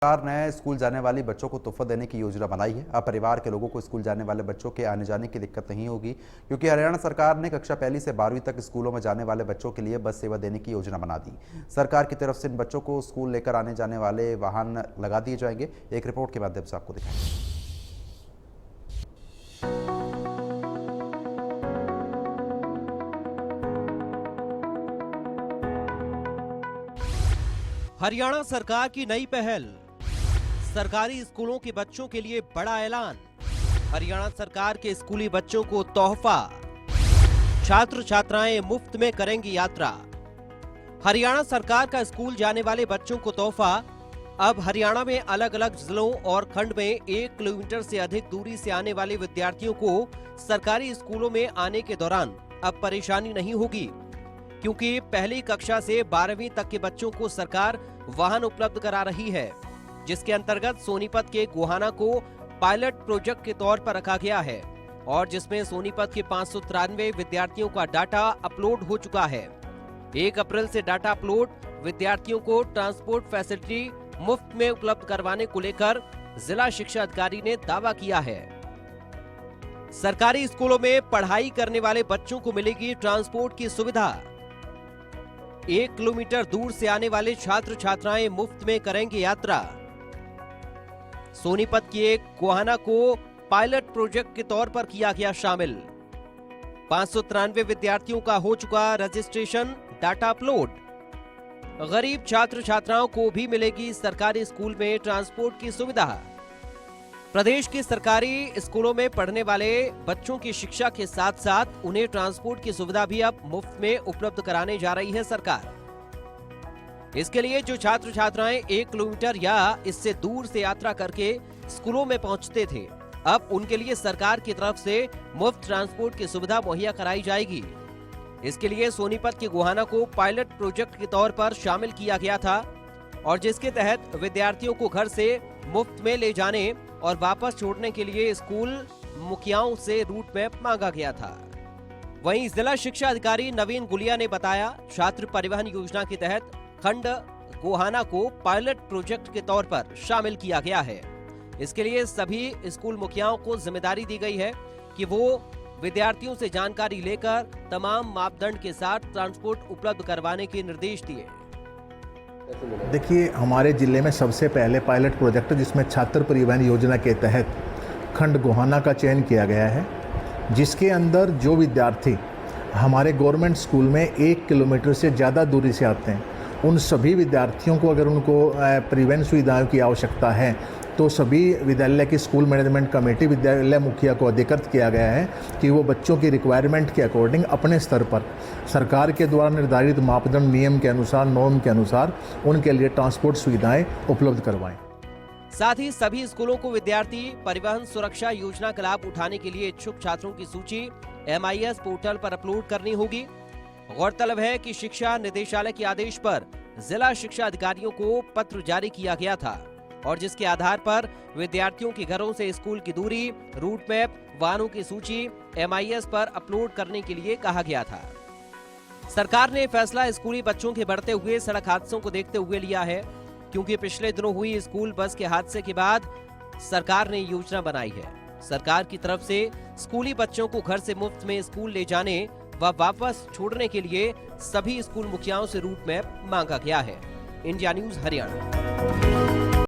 सरकार ने स्कूल जाने वाली बच्चों को तोहफा देने की योजना बनाई है। अब परिवार के लोगों को स्कूल जाने वाले बच्चों के आने जाने की दिक्कत नहीं होगी, क्योंकि हरियाणा सरकार ने कक्षा 1 से 12वीं तक स्कूलों में जाने वाले बच्चों के लिए बस सेवा देने की योजना बना दी। सरकार की तरफ से इन बच्चों को स्कूल लेकर आने जाने वाले वाहन लगा दिए जाएंगे। एक रिपोर्ट के माध्यम से आपको दिखाएंगे। हरियाणा सरकार की नई पहल, सरकारी स्कूलों के बच्चों के लिए बड़ा ऐलान। हरियाणा सरकार के स्कूली बच्चों को तोहफा, छात्र छात्राएं मुफ्त में करेंगी यात्रा। हरियाणा सरकार का स्कूल जाने वाले बच्चों को तोहफा। अब हरियाणा में अलग अलग जिलों और खंड में 1 किलोमीटर से अधिक दूरी से आने वाले विद्यार्थियों को सरकारी स्कूलों में आने के दौरान अब परेशानी नहीं होगी, क्योंकि पहली कक्षा से 12वीं तक के बच्चों को सरकार वाहन उपलब्ध करा रही है, जिसके अंतर्गत सोनीपत के गोहाना को पायलट प्रोजेक्ट के तौर पर रखा गया है और जिसमें सोनीपत के 593 विद्यार्थियों का डाटा अपलोड हो चुका है। 1 अप्रैल से डाटा अपलोड विद्यार्थियों को ट्रांसपोर्ट फैसिलिटी मुफ्त में उपलब्ध करवाने को लेकर जिला शिक्षा अधिकारी ने दावा किया है। सरकारी स्कूलों में पढ़ाई करने वाले बच्चों को मिलेगी ट्रांसपोर्ट की सुविधा। 1 किलोमीटर दूर से आने वाले छात्र छात्राएं मुफ्त में करेंगे यात्रा। सोनीपत के गोहाना को पायलट प्रोजेक्ट के तौर पर किया गया शामिल। 593 विद्यार्थियों का हो चुका रजिस्ट्रेशन, डाटा अपलोड। गरीब छात्र छात्राओं को भी मिलेगी सरकारी स्कूल में ट्रांसपोर्ट की सुविधा। प्रदेश के सरकारी स्कूलों में पढ़ने वाले बच्चों की शिक्षा के साथ साथ उन्हें ट्रांसपोर्ट की सुविधा भी अब मुफ्त में उपलब्ध कराने जा रही है सरकार। इसके लिए जो छात्र छात्राएं 1 किलोमीटर या इससे दूर से यात्रा करके स्कूलों में पहुंचते थे, अब उनके लिए सरकार की तरफ से मुफ्त ट्रांसपोर्ट की सुविधा मुहैया कराई जाएगी। इसके लिए सोनीपत के गोहाना को पायलट प्रोजेक्ट के तौर पर शामिल किया गया था और जिसके तहत विद्यार्थियों को घर से मुफ्त में ले जाने और वापस छोड़ने के लिए स्कूल मुखियाओं से रूट मैप मांगा गया था। वहीं जिला शिक्षा अधिकारी नवीन गुलिया ने बताया, छात्र परिवहन योजना के तहत खंड गोहाना को पायलट प्रोजेक्ट के तौर पर शामिल किया गया है। इसके लिए सभी स्कूल मुखियाओं को जिम्मेदारी दी गई है कि वो विद्यार्थियों से जानकारी लेकर तमाम मापदंड के साथ ट्रांसपोर्ट उपलब्ध करवाने के निर्देश दिए। देखिए, हमारे जिले में सबसे पहले पायलट प्रोजेक्ट जिसमें छात्र परिवहन योजना के तहत खंड गोहाना का चयन किया गया है, जिसके अंदर जो विद्यार्थी हमारे गवर्नमेंट स्कूल में 1 किलोमीटर से ज़्यादा दूरी से आते हैं, उन सभी विद्यार्थियों को अगर उनको परिवहन सुविधाओं की आवश्यकता है तो सभी विद्यालय की स्कूल मैनेजमेंट कमेटी विद्यालय मुखिया को अधिकृत किया गया है कि वो बच्चों की रिक्वायरमेंट के अकॉर्डिंग अपने स्तर पर सरकार के द्वारा निर्धारित मापदंड नियम के अनुसार, नॉर्म के अनुसार उनके लिए ट्रांसपोर्ट सुविधाएं उपलब्ध करवाएं। साथ ही सभी स्कूलों को विद्यार्थी परिवहन सुरक्षा योजना का लाभ उठाने के लिए इच्छुक छात्रों की सूची MIS पोर्टल पर अपलोड करनी होगी। गौरतलब है कि शिक्षा निदेशालय के आदेश पर जिला शिक्षा अधिकारियों को पत्र जारी किया गया था और जिसके आधार पर विद्यार्थियों के घरों से स्कूल की दूरी, रूट मैप, वाहनों की सूची MIS पर अपलोड करने के लिए कहा गया था। सरकार ने फैसला स्कूली बच्चों के बढ़ते हुए सड़क हादसों को देखते हुए लिया है, क्योंकि पिछले दिनों हुई स्कूल बस के हादसे के बाद सरकार ने योजना बनाई है। सरकार की तरफ से स्कूली बच्चों को घर से मुफ्त में स्कूल ले जाने व वापस छोड़ने के लिए सभी स्कूल मुखियाओं से रूट मैप मांगा गया है। India news Haryana.